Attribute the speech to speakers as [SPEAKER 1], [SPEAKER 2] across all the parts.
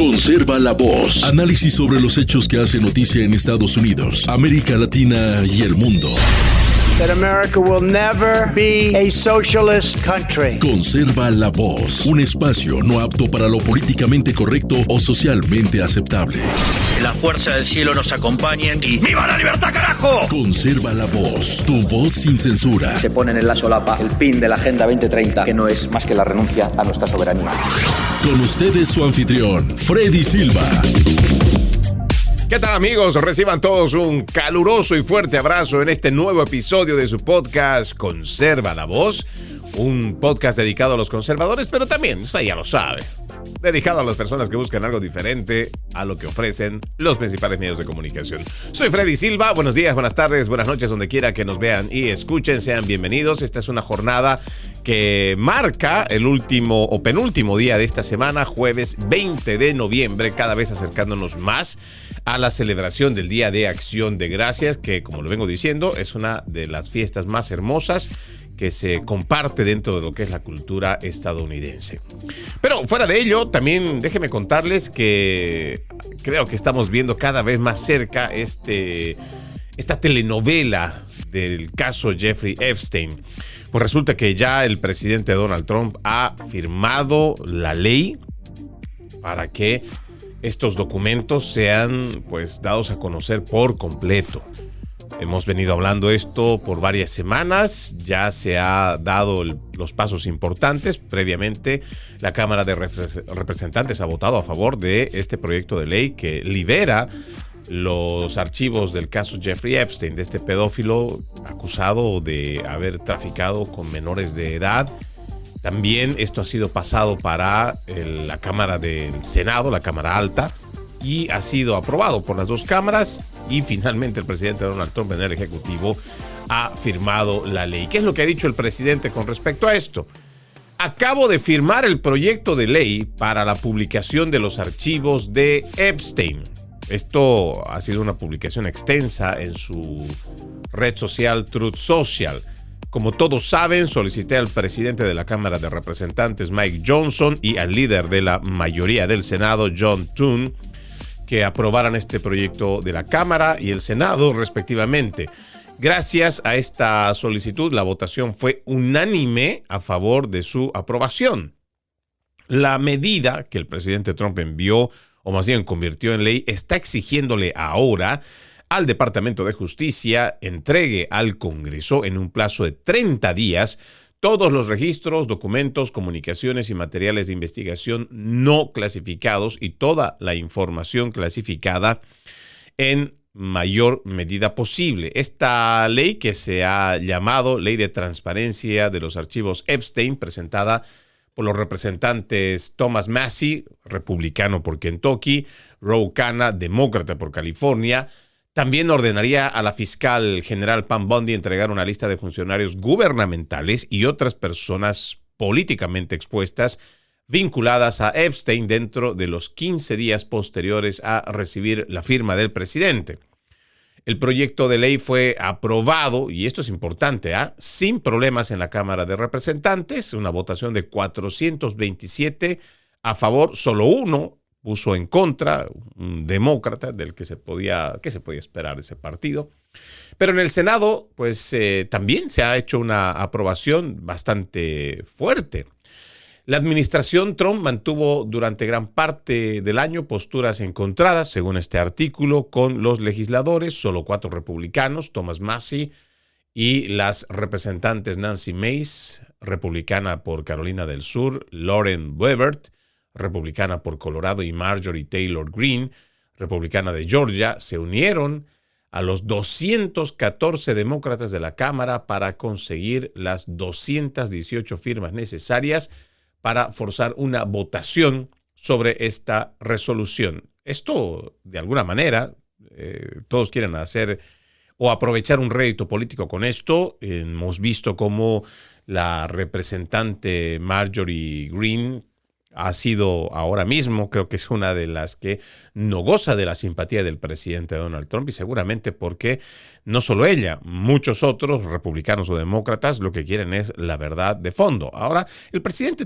[SPEAKER 1] Conserva la voz.
[SPEAKER 2] Análisis sobre los hechos que hacen noticia en Estados Unidos, América Latina y el mundo.
[SPEAKER 3] That America will never be a socialist country.
[SPEAKER 2] Conserva la voz. Un espacio no apto para lo políticamente correcto o socialmente aceptable.
[SPEAKER 4] La fuerza del cielo nos acompañe y ¡viva la libertad, carajo!
[SPEAKER 2] Conserva la voz. Tu voz sin censura.
[SPEAKER 5] Se ponen en la solapa el pin de la Agenda 2030, que no es más que la renuncia a nuestra soberanía.
[SPEAKER 2] Con ustedes su anfitrión, Freddy Silva.
[SPEAKER 6] ¿Qué tal, amigos? Reciban todos un caluroso y fuerte abrazo en este nuevo episodio de su podcast Conserva la Voz, un podcast dedicado a los conservadores, pero también, usted ya lo sabe, dedicado a las personas que buscan algo diferente a lo que ofrecen los principales medios de comunicación. Soy Freddy Silva, buenos días, buenas tardes, buenas noches, donde quiera que nos vean y escuchen, sean bienvenidos. Esta es una jornada que marca el último o penúltimo día de esta semana, jueves 20 de noviembre, cada vez acercándonos más a la celebración del Día de Acción de Gracias, que, como lo vengo diciendo, es una de las fiestas más hermosas que se comparte dentro de lo que es la cultura estadounidense. Pero fuera de ello, también déjenme contarles que creo que estamos viendo cada vez más cerca esta telenovela del caso Jeffrey Epstein. Pues resulta que ya el presidente Donald Trump ha firmado la ley para que estos documentos sean pues dados a conocer por completo. Hemos venido hablando esto por varias semanas, ya se ha dado los pasos importantes. Previamente, la Cámara de Representantes ha votado a favor de este proyecto de ley que libera los archivos del caso Jeffrey Epstein, de este pedófilo acusado de haber traficado con menores de edad. También esto ha sido pasado para la Cámara del Senado, la Cámara Alta, y ha sido aprobado por las dos cámaras. Y finalmente el presidente Donald Trump en el Ejecutivo ha firmado la ley. ¿Qué es lo que ha dicho el presidente con respecto a esto? Acabo de firmar el proyecto de ley para la publicación de los archivos de Epstein. Esto ha sido una publicación extensa en su red social Truth Social. Como todos saben, solicité al presidente de la Cámara de Representantes, Mike Johnson, y al líder de la mayoría del Senado, John Thune, que aprobaran este proyecto de la Cámara y el Senado, respectivamente. Gracias a esta solicitud, la votación fue unánime a favor de su aprobación. La medida que el presidente Trump envió, o más bien convirtió en ley, está exigiéndole ahora al Departamento de Justicia entregue al Congreso en un plazo de 30 días todos los registros, documentos, comunicaciones y materiales de investigación no clasificados y toda la información clasificada en mayor medida posible. Esta ley, que se ha llamado Ley de Transparencia de los Archivos Epstein, presentada por los representantes Thomas Massie, republicano por Kentucky, Ro Khanna, demócrata por California, también ordenaría a la fiscal general Pam Bondi entregar una lista de funcionarios gubernamentales y otras personas políticamente expuestas vinculadas a Epstein dentro de los 15 días posteriores a recibir la firma del presidente. El proyecto de ley fue aprobado, y esto es importante, sin problemas en la Cámara de Representantes, una votación de 427 a favor, solo uno puso en contra, un demócrata del que se podía esperar de ese partido. Pero en el Senado, pues también se ha hecho una aprobación bastante fuerte. La administración Trump mantuvo durante gran parte del año posturas encontradas, según este artículo, con los legisladores, solo 4 republicanos, Thomas Massie, y las representantes Nancy Mace, republicana por Carolina del Sur, Lauren Boebert, republicana por Colorado, y Marjorie Taylor Greene, republicana de Georgia, se unieron a los 214 demócratas de la Cámara para conseguir las 218 firmas necesarias para forzar una votación sobre esta resolución. Esto, de alguna manera, todos quieren hacer o aprovechar un rédito político con esto. Hemos visto cómo la representante Marjorie Greene ha sido ahora mismo, creo que es una de las que no goza de la simpatía del presidente Donald Trump, y seguramente porque no solo ella, muchos otros republicanos o demócratas lo que quieren es la verdad de fondo. Ahora, el presidente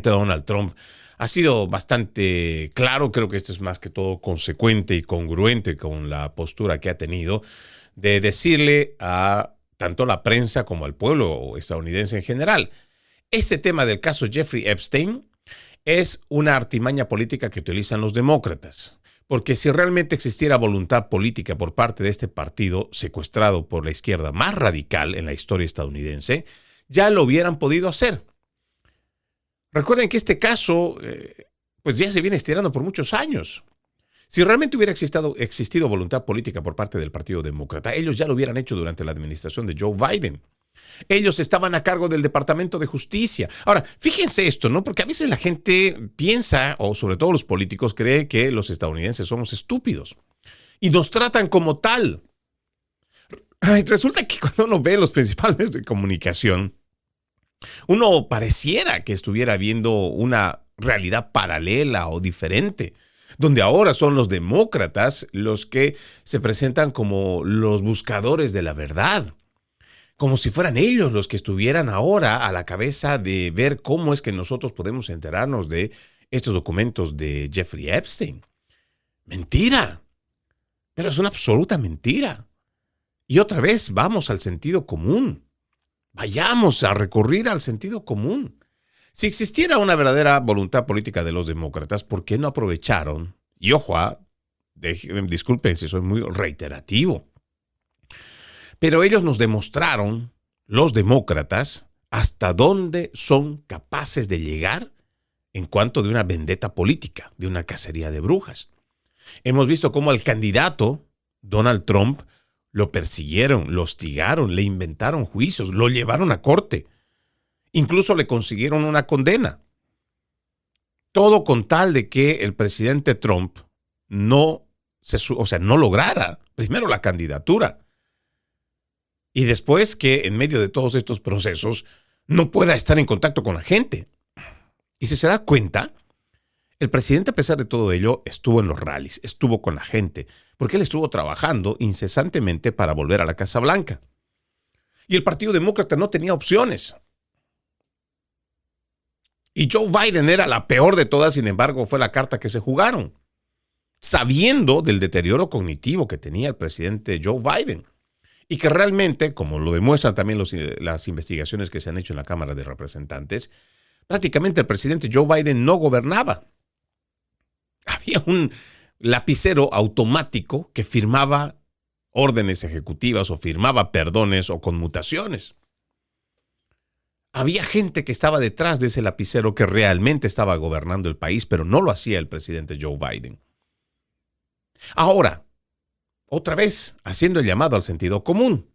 [SPEAKER 6] Donald Trump ha sido bastante claro. Creo que esto es más que todo consecuente y congruente con la postura que ha tenido de decirle a tanto la prensa como al pueblo estadounidense en general: este tema del caso Jeffrey Epstein es una artimaña política que utilizan los demócratas. Porque si realmente existiera voluntad política por parte de este partido secuestrado por la izquierda más radical en la historia estadounidense, ya lo hubieran podido hacer. Recuerden que este caso pues ya se viene estirando por muchos años. Si realmente hubiera existido voluntad política por parte del Partido Demócrata, ellos ya lo hubieran hecho durante la administración de Joe Biden. Ellos estaban a cargo del Departamento de Justicia. Ahora, fíjense esto, ¿no? Porque a veces la gente piensa, o sobre todo los políticos, cree que los estadounidenses somos estúpidos y nos tratan como tal. Resulta que cuando uno ve los principales medios de comunicación, uno pareciera que estuviera viendo una realidad paralela o diferente, donde ahora son los demócratas los que se presentan como los buscadores de la verdad. Como si fueran ellos los que estuvieran ahora a la cabeza de ver cómo es que nosotros podemos enterarnos de estos documentos de Jeffrey Epstein. Mentira. Pero es una absoluta mentira. Y otra vez vamos al sentido común. Vayamos a recurrir al sentido común. Si existiera una verdadera voluntad política de los demócratas, ¿por qué no aprovecharon? Y ojo, disculpen si soy muy reiterativo, pero ellos nos demostraron, los demócratas, hasta dónde son capaces de llegar en cuanto de una vendetta política, de una cacería de brujas. Hemos visto cómo al candidato Donald Trump lo persiguieron, lo hostigaron, le inventaron juicios, lo llevaron a corte. Incluso le consiguieron una condena. Todo con tal de que el presidente Trump no lograra primero la candidatura. Y después que en medio de todos estos procesos no pueda estar en contacto con la gente. Y si se da cuenta, el presidente, a pesar de todo ello, estuvo en los rallies, estuvo con la gente, porque él estuvo trabajando incesantemente para volver a la Casa Blanca. Y el Partido Demócrata no tenía opciones. Y Joe Biden era la peor de todas, sin embargo, fue la carta que se jugaron, sabiendo del deterioro cognitivo que tenía el presidente Joe Biden. Y que realmente, como lo demuestran también las investigaciones que se han hecho en la Cámara de Representantes, prácticamente el presidente Joe Biden no gobernaba. Había un lapicero automático que firmaba órdenes ejecutivas o firmaba perdones o conmutaciones. Había gente que estaba detrás de ese lapicero que realmente estaba gobernando el país, pero no lo hacía el presidente Joe Biden. Ahora, otra vez, haciendo el llamado al sentido común.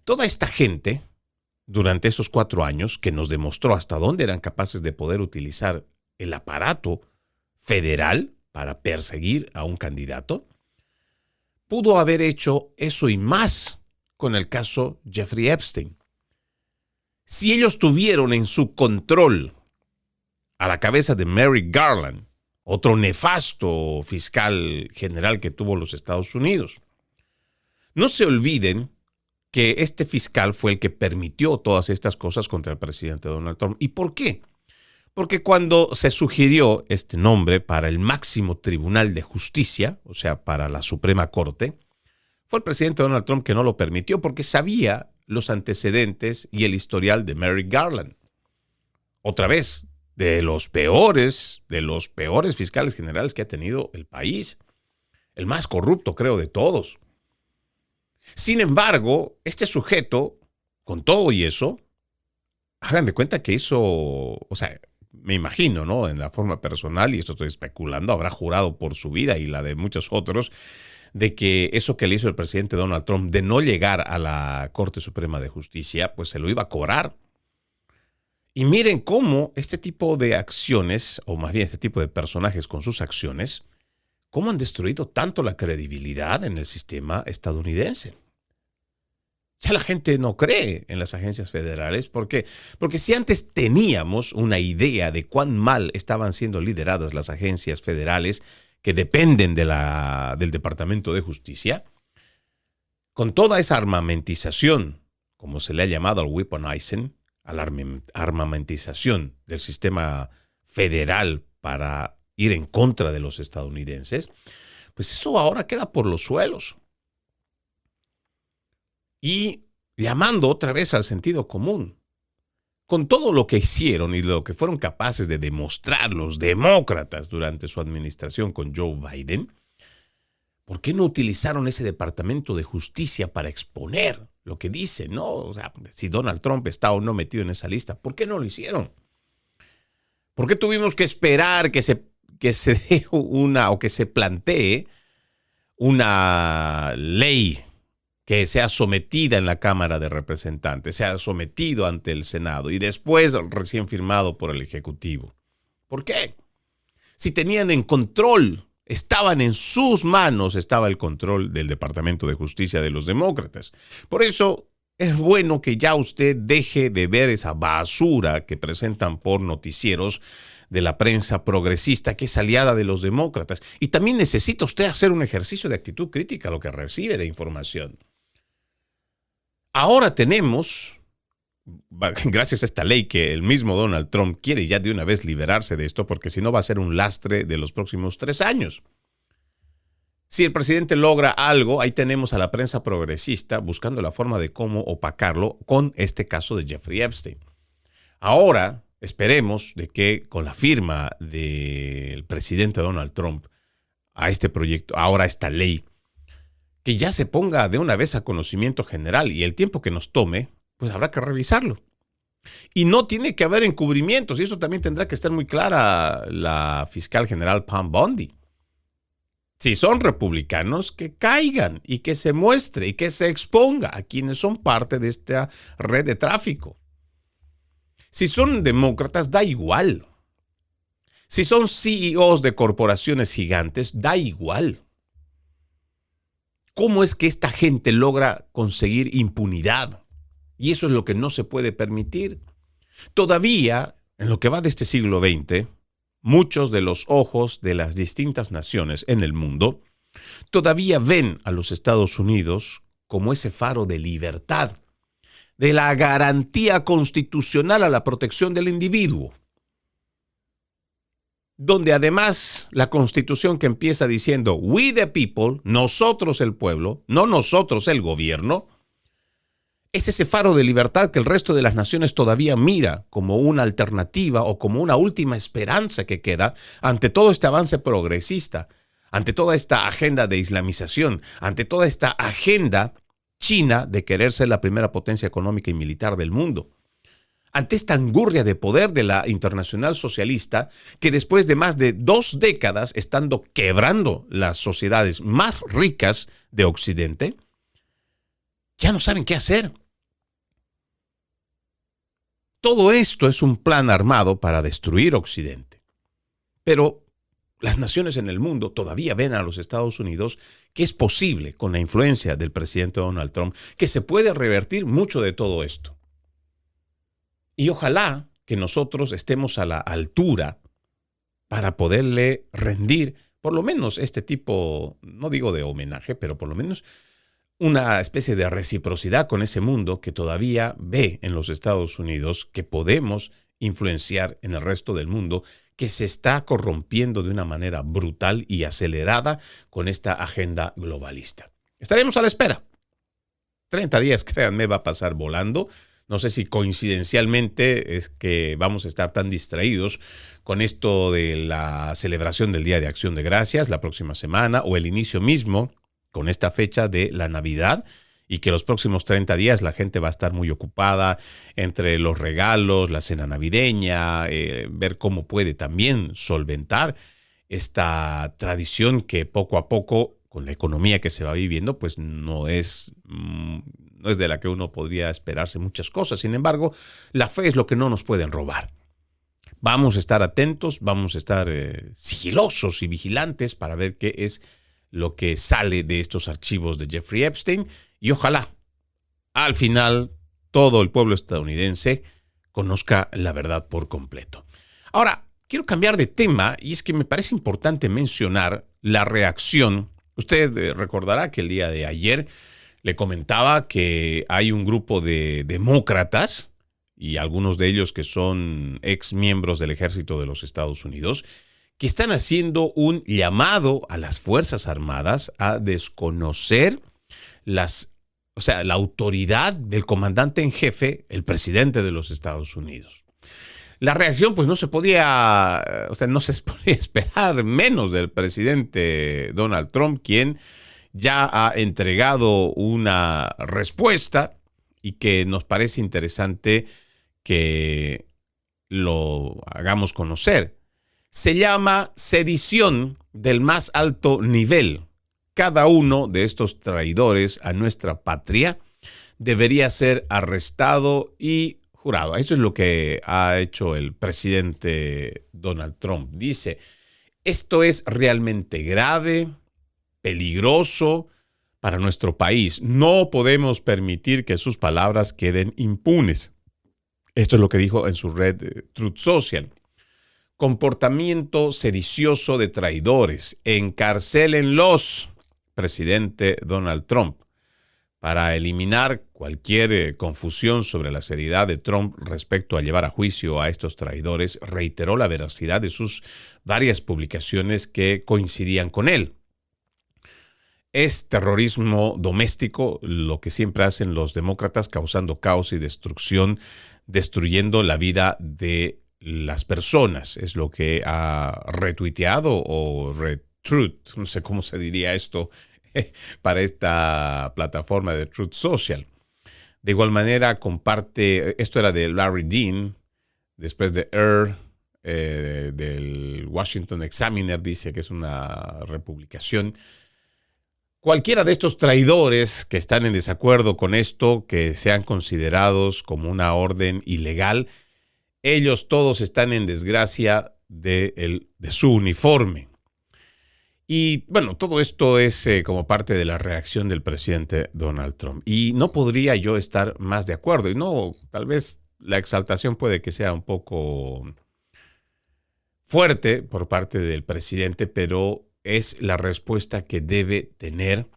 [SPEAKER 6] Toda esta gente, durante esos 4 años, que nos demostró hasta dónde eran capaces de poder utilizar el aparato federal para perseguir a un candidato, pudo haber hecho eso y más con el caso Jeffrey Epstein. Si ellos tuvieron en su control a la cabeza de Merrick Garland, otro nefasto fiscal general que tuvo los Estados Unidos. No se olviden que este fiscal fue el que permitió todas estas cosas contra el presidente Donald Trump. ¿Y por qué? Porque cuando se sugirió este nombre para el máximo tribunal de justicia, o sea, para la Suprema Corte, fue el presidente Donald Trump que no lo permitió porque sabía los antecedentes y el historial de Merrick Garland. Otra vez, de los peores fiscales generales que ha tenido el país. El más corrupto, creo, de todos. Sin embargo, este sujeto, con todo y eso, hagan de cuenta que hizo, me imagino, ¿no? En la forma personal, y esto estoy especulando, habrá jurado por su vida y la de muchos otros, de que eso que le hizo el presidente Donald Trump de no llegar a la Corte Suprema de Justicia, pues se lo iba a cobrar. Y miren cómo este tipo de acciones, o más bien este tipo de personajes con sus acciones, cómo han destruido tanto la credibilidad en el sistema estadounidense. Ya la gente no cree en las agencias federales. ¿Por qué? Porque si antes teníamos una idea de cuán mal estaban siendo lideradas las agencias federales que dependen del Departamento de Justicia, con toda esa armamentización, como se le ha llamado al weaponizing, a la armamentización del sistema federal para ir en contra de los estadounidenses, pues eso ahora queda por los suelos. Y llamando otra vez al sentido común. Con todo lo que hicieron y lo que fueron capaces de demostrar los demócratas durante su administración con Joe Biden, ¿por qué no utilizaron ese Departamento de Justicia para exponer lo que dicen, ¿no? O sea, si Donald Trump está o no metido en esa lista, ¿por qué no lo hicieron? ¿Por qué tuvimos que esperar que se dé que se plantee una ley que sea sometida en la Cámara de Representantes, sea sometido ante el Senado y después recién firmado por el Ejecutivo? ¿Por qué? Si tenían en control, estaban en sus manos, estaba el control del Departamento de Justicia de los demócratas. Por eso es bueno que ya usted deje de ver esa basura que presentan por noticieros de la prensa progresista que es aliada de los demócratas. Y también necesita usted hacer un ejercicio de actitud crítica a lo que recibe de información. Ahora tenemos, gracias a esta ley que el mismo Donald Trump quiere ya de una vez liberarse de esto, porque si no va a ser un lastre de los próximos 3 años. Si el presidente logra algo, ahí tenemos a la prensa progresista buscando la forma de cómo opacarlo con este caso de Jeffrey Epstein. Ahora esperemos de que con la firma del presidente Donald Trump a este proyecto, ahora a esta ley, que ya se ponga de una vez a conocimiento general, y el tiempo que nos tome, pues habrá que revisarlo. Y no tiene que haber encubrimientos, y eso también tendrá que estar muy clara la fiscal general Pam Bondi. Si son republicanos, que caigan y que se muestre y que se exponga a quienes son parte de esta red de tráfico. Si son demócratas, da igual. Si son CEOs de corporaciones gigantes, da igual. ¿Cómo es que esta gente logra conseguir impunidad? Y eso es lo que no se puede permitir. Todavía, en lo que va de este siglo XX, muchos de los ojos de las distintas naciones en el mundo todavía ven a los Estados Unidos como ese faro de libertad, de la garantía constitucional a la protección del individuo, donde además la Constitución que empieza diciendo "We the people", nosotros el pueblo, no nosotros el gobierno, es ese faro de libertad que el resto de las naciones todavía mira como una alternativa o como una última esperanza que queda ante todo este avance progresista, ante toda esta agenda de islamización, ante toda esta agenda china de querer ser la primera potencia económica y militar del mundo. Ante esta angurria de poder de la internacional socialista que después de más de 2 décadas estando quebrando las sociedades más ricas de Occidente, ya no saben qué hacer. Todo esto es un plan armado para destruir Occidente. Pero las naciones en el mundo todavía ven a los Estados Unidos que es posible, con la influencia del presidente Donald Trump, que se puede revertir mucho de todo esto. Y ojalá que nosotros estemos a la altura para poderle rendir por lo menos este tipo, no digo de homenaje, pero por lo menos una especie de reciprocidad con ese mundo que todavía ve en los Estados Unidos que podemos influenciar en el resto del mundo, que se está corrompiendo de una manera brutal y acelerada con esta agenda globalista. Estaremos a la espera. 30 días, créanme, va a pasar volando. No sé si coincidencialmente es que vamos a estar tan distraídos con esto de la celebración del Día de Acción de Gracias la próxima semana o el inicio mismo con esta fecha de la Navidad, y que los próximos 30 días la gente va a estar muy ocupada entre los regalos, la cena navideña, ver cómo puede también solventar esta tradición que poco a poco, con la economía que se va viviendo, pues no es de la que uno podría esperarse muchas cosas. Sin embargo, la fe es lo que no nos pueden robar. Vamos a estar atentos, vamos a estar sigilosos y vigilantes para ver qué es lo que sale de estos archivos de Jeffrey Epstein, y ojalá al final todo el pueblo estadounidense conozca la verdad por completo. Ahora, quiero cambiar de tema, y es que me parece importante mencionar la reacción. Usted recordará que el día de ayer le comentaba que hay un grupo de demócratas y algunos de ellos que son ex miembros del ejército de los Estados Unidos, que están haciendo un llamado a las Fuerzas Armadas a desconocer la autoridad del comandante en jefe, el presidente de los Estados Unidos. La reacción, pues no se podía esperar menos del presidente Donald Trump, quien ya ha entregado una respuesta y que nos parece interesante que lo hagamos conocer. Se llama sedición del más alto nivel. Cada uno de estos traidores a nuestra patria debería ser arrestado y jurado. Eso es lo que ha hecho el presidente Donald Trump. Dice, esto es realmente grave, peligroso para nuestro país. No podemos permitir que sus palabras queden impunes. Esto es lo que dijo en su red Truth Social. Comportamiento sedicioso de traidores. Encarcélenlos, presidente Donald Trump. Para eliminar cualquier confusión sobre la seriedad de Trump respecto a llevar a juicio a estos traidores, reiteró la veracidad de sus varias publicaciones que coincidían con él. Es terrorismo doméstico lo que siempre hacen los demócratas, causando caos y destrucción, destruyendo la vida de las personas. Es lo que ha retuiteado o retruth, no sé cómo se diría esto, para esta plataforma de Truth Social. De igual manera comparte, esto era de Larry Dean, después de del Washington Examiner, dice que es una republicación. Cualquiera de estos traidores que están en desacuerdo con esto, que sean considerados como una orden ilegal, ellos todos están en desgracia de su uniforme. Y bueno, todo esto es como parte de la reacción del presidente Donald Trump. Y no podría yo estar más de acuerdo. Y no, tal vez la exaltación puede que sea un poco fuerte por parte del presidente, pero es la respuesta que debe tener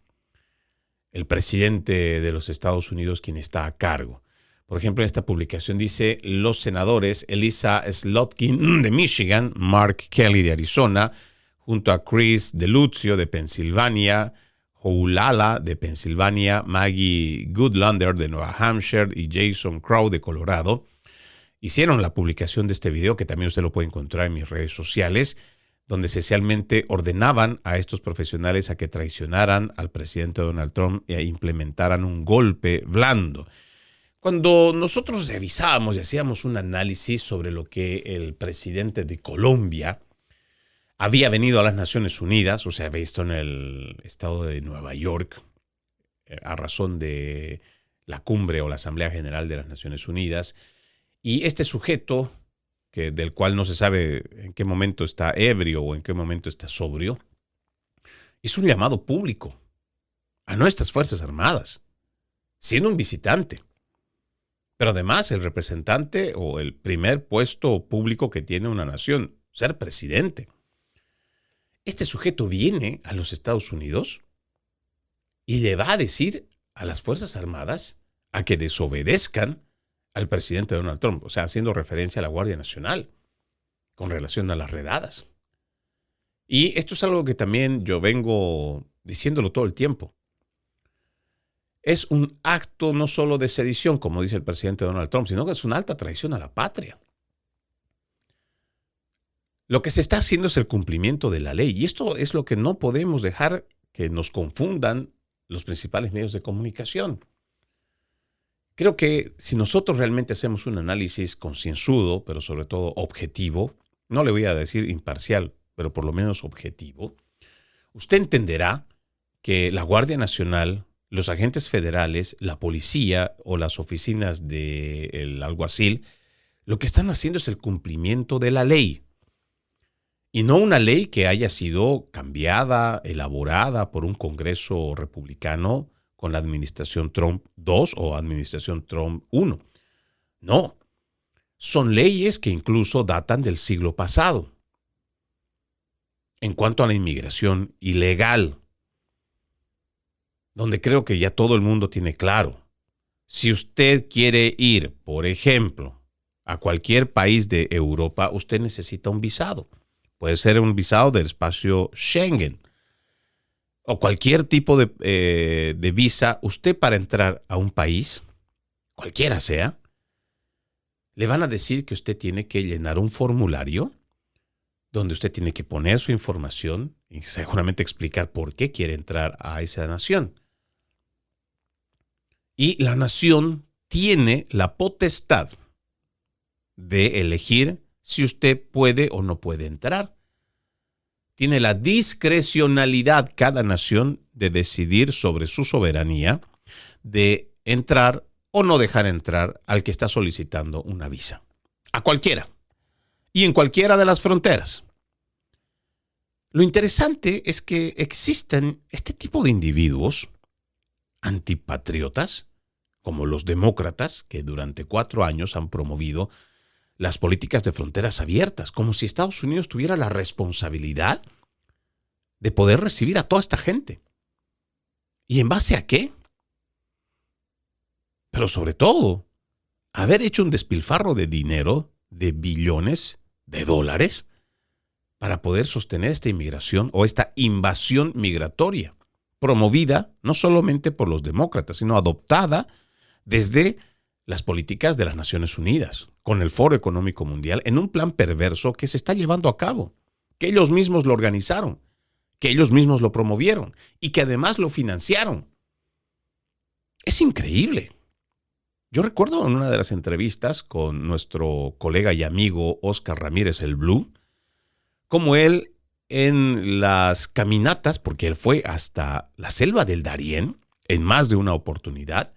[SPEAKER 6] el presidente de los Estados Unidos, quien está a cargo. Por ejemplo, en esta publicación dice, los senadores Elissa Slotkin de Michigan, Mark Kelly de Arizona, junto a Chris DeLucio de Pensilvania, Oulala de Pensilvania, Maggie Goodlander de Nueva Hampshire y Jason Crow de Colorado, hicieron la publicación de este video, que también usted lo puede encontrar en mis redes sociales, donde esencialmente ordenaban a estos profesionales a que traicionaran al presidente Donald Trump e implementaran un golpe blando. Cuando nosotros revisábamos y hacíamos un análisis sobre lo que el presidente de Colombia había venido a las Naciones Unidas, o sea, había estado en el estado de Nueva York, a razón de la cumbre o la Asamblea General de las Naciones Unidas, y este sujeto, del cual no se sabe en qué momento está ebrio o en qué momento está sobrio, hizo un llamado público a nuestras Fuerzas Armadas, siendo un visitante. Pero además el representante o el primer puesto público que tiene una nación, ser presidente. Este sujeto viene a los Estados Unidos y le va a decir a las Fuerzas Armadas a que desobedezcan al presidente Donald Trump, o sea, haciendo referencia a la Guardia Nacional con relación a las redadas. Y esto es algo que también yo vengo diciéndolo todo el tiempo. Es un acto no solo de sedición, como dice el presidente Donald Trump, sino que es una alta traición a la patria. Lo que se está haciendo es el cumplimiento de la ley, y esto es lo que no podemos dejar que nos confundan los principales medios de comunicación. Creo que si nosotros realmente hacemos un análisis concienzudo, pero sobre todo objetivo, no le voy a decir imparcial, pero por lo menos objetivo, usted entenderá que la Guardia Nacional, los agentes federales, la policía o las oficinas del alguacil, lo que están haciendo es el cumplimiento de la ley. Y no una ley que haya sido cambiada, elaborada por un Congreso republicano con la administración Trump 2 o administración Trump 1. No, son leyes que incluso datan del siglo pasado. En cuanto a la inmigración ilegal, donde creo que ya todo el mundo tiene claro, Si usted quiere ir, por ejemplo, a cualquier país de Europa, usted necesita un visado. Puede ser un visado del espacio Schengen o cualquier tipo de visa. Usted, para entrar a un país, cualquiera sea, le van a decir que usted tiene que llenar un formulario donde usted tiene que poner su información y seguramente explicar por qué quiere entrar a esa nación. Y la nación tiene la potestad de elegir si usted puede o no puede entrar. Tiene la discrecionalidad cada nación de decidir sobre su soberanía de entrar o no dejar entrar al que está solicitando una visa. A cualquiera. Y en cualquiera de las fronteras. Lo interesante es que existen este tipo de individuos antipatriotas, como los demócratas, que durante 4 años han promovido las políticas de fronteras abiertas, como si Estados Unidos tuviera la responsabilidad de poder recibir a toda esta gente. ¿Y en base a qué? Pero sobre todo, haber hecho un despilfarro de dinero, de billones de dólares, para poder sostener esta inmigración o esta invasión migratoria, promovida no solamente por los demócratas, sino adoptada desde las políticas de las Naciones Unidas, con el Foro Económico Mundial, en un plan perverso que se está llevando a cabo, que ellos mismos lo organizaron, que ellos mismos lo promovieron y que además lo financiaron. Es increíble. Yo recuerdo en una de las entrevistas con nuestro colega y amigo Oscar Ramírez, el Blue, como él en las caminatas, porque él fue hasta la selva del Darién en más de una oportunidad,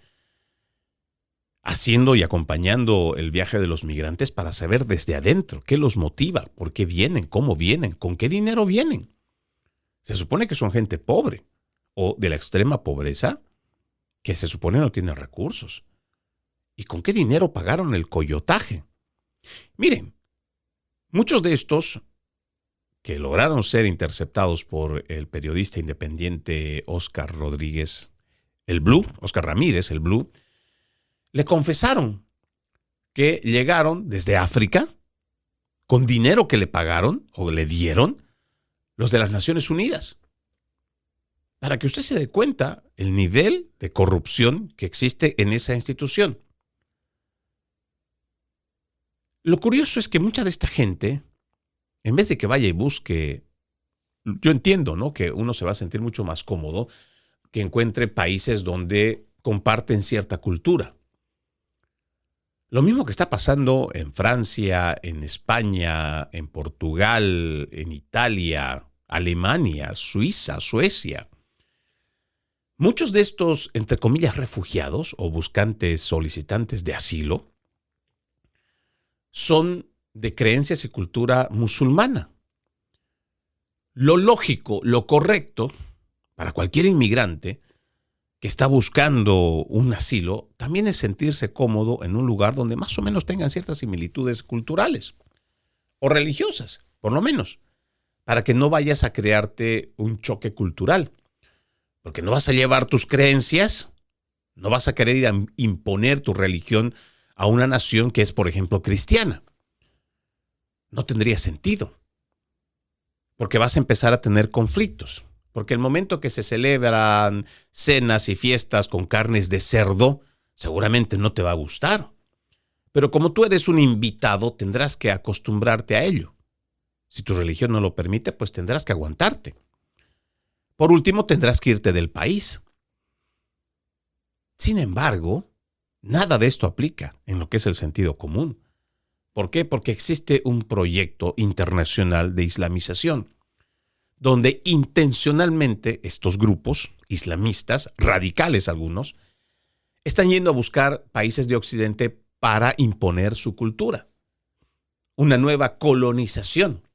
[SPEAKER 6] haciendo y acompañando el viaje de los migrantes para saber desde adentro qué los motiva, por qué vienen, cómo vienen, con qué dinero vienen. Se supone que son gente pobre o de la extrema pobreza que se supone no tiene recursos. ¿Y con qué dinero pagaron el coyotaje? Miren, muchos de estos que lograron ser interceptados por el periodista independiente Oscar Ramírez, el Blue, le confesaron que llegaron desde África con dinero que le pagaron o le dieron los de las Naciones Unidas. Para que usted se dé cuenta el nivel de corrupción que existe en esa institución. Lo curioso es que mucha de esta gente, en vez de que vaya y busque, yo entiendo, ¿no?, que uno se va a sentir mucho más cómodo que encuentre países donde comparten cierta cultura. Lo mismo que está pasando en Francia, en España, en Portugal, en Italia, Alemania, Suiza, Suecia. Muchos de estos, entre comillas, refugiados o buscantes, solicitantes de asilo, son de creencias y cultura musulmana. Lo lógico, lo correcto, para cualquier inmigrante que está buscando un asilo, también es sentirse cómodo en un lugar donde más o menos tengan ciertas similitudes culturales o religiosas, por lo menos, para que no vayas a crearte un choque cultural. Porque no vas a llevar tus creencias, no vas a querer ir a imponer tu religión a una nación que es, por ejemplo, cristiana. No tendría sentido, porque vas a empezar a tener conflictos. Porque el momento que se celebran cenas y fiestas con carnes de cerdo, seguramente no te va a gustar. Pero como tú eres un invitado, tendrás que acostumbrarte a ello. Si tu religión no lo permite, pues tendrás que aguantarte. Por último, tendrás que irte del país. Sin embargo, nada de esto aplica en lo que es el sentido común. ¿Por qué? Porque existe un proyecto internacional de islamización, donde intencionalmente estos grupos islamistas, radicales algunos, están yendo a buscar países de Occidente para imponer su cultura. Una nueva colonización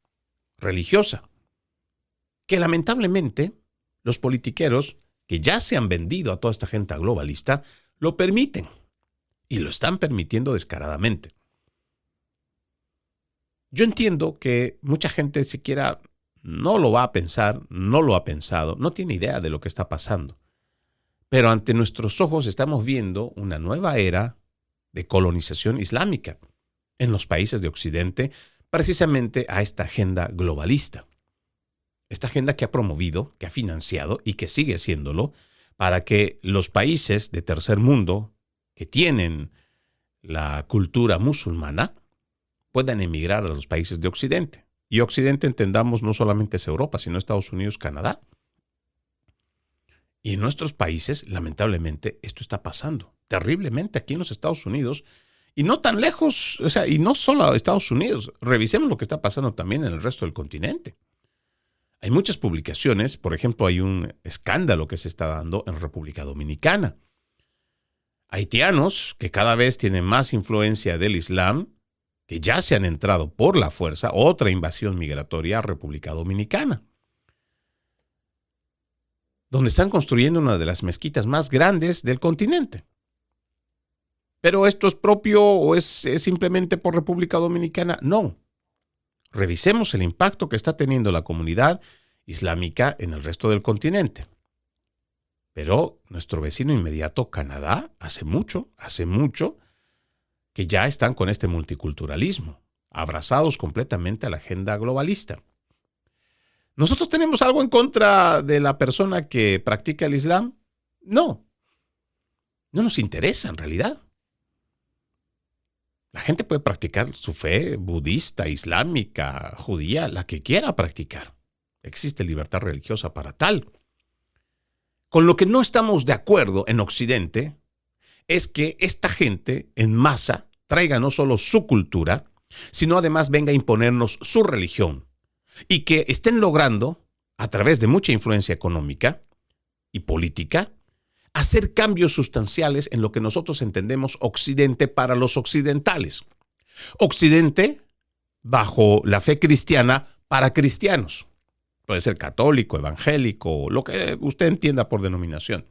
[SPEAKER 6] religiosa, que lamentablemente los politiqueros, que ya se han vendido a toda esta gente globalista, lo permiten. Y lo están permitiendo descaradamente. Yo entiendo que mucha gente siquiera no lo va a pensar, no lo ha pensado, no tiene idea de lo que está pasando. Pero ante nuestros ojos estamos viendo una nueva era de colonización islámica en los países de Occidente, precisamente a esta agenda globalista. Esta agenda que ha promovido, que ha financiado y que sigue haciéndolo para que los países de tercer mundo que tienen la cultura musulmana puedan emigrar a los países de Occidente. Y Occidente, entendamos, no solamente es Europa, sino Estados Unidos, Canadá. Y en nuestros países, lamentablemente, esto está pasando terriblemente aquí en los Estados Unidos y no tan lejos, y no solo a Estados Unidos. Revisemos lo que está pasando también en el resto del continente. Hay muchas publicaciones, por ejemplo, hay un escándalo que se está dando en República Dominicana. Haitianos que cada vez tienen más influencia del Islam, que ya se han entrado por la fuerza, otra invasión migratoria a República Dominicana, donde están construyendo una de las mezquitas más grandes del continente. ¿Pero esto es propio o es simplemente por República Dominicana? No. Revisemos el impacto que está teniendo la comunidad islámica en el resto del continente. Pero nuestro vecino inmediato, Canadá, hace mucho que ya están con este multiculturalismo, abrazados completamente a la agenda globalista. ¿Nosotros tenemos algo en contra de la persona que practica el Islam? No. No nos interesa en realidad. La gente puede practicar su fe budista, islámica, judía, la que quiera practicar. Existe libertad religiosa para tal. Con lo que no estamos de acuerdo en Occidente es que esta gente en masa traiga no solo su cultura, sino además venga a imponernos su religión. Y que estén logrando, a través de mucha influencia económica y política, hacer cambios sustanciales en lo que nosotros entendemos Occidente para los occidentales. Occidente bajo la fe cristiana para cristianos. Puede ser católico, evangélico, lo que usted entienda por denominación.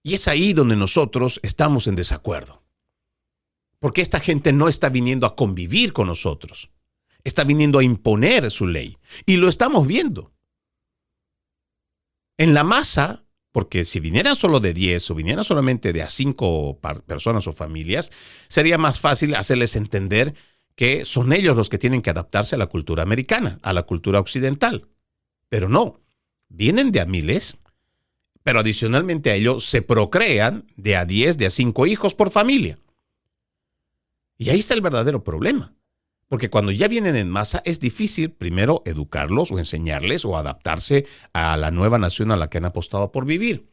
[SPEAKER 6] Y es ahí donde nosotros estamos en desacuerdo. Porque esta gente no está viniendo a convivir con nosotros. Está viniendo a imponer su ley. Y lo estamos viendo. En la masa, porque si vinieran solo de 10 o vinieran solamente de a 5 personas o familias, sería más fácil hacerles entender que son ellos los que tienen que adaptarse a la cultura americana, a la cultura occidental. Pero no, vienen de a miles, pero adicionalmente a ello se procrean de a 10, de a 5 hijos por familia. Y ahí está el verdadero problema. Porque cuando ya vienen en masa es difícil primero educarlos o enseñarles o adaptarse a la nueva nación a la que han apostado por vivir.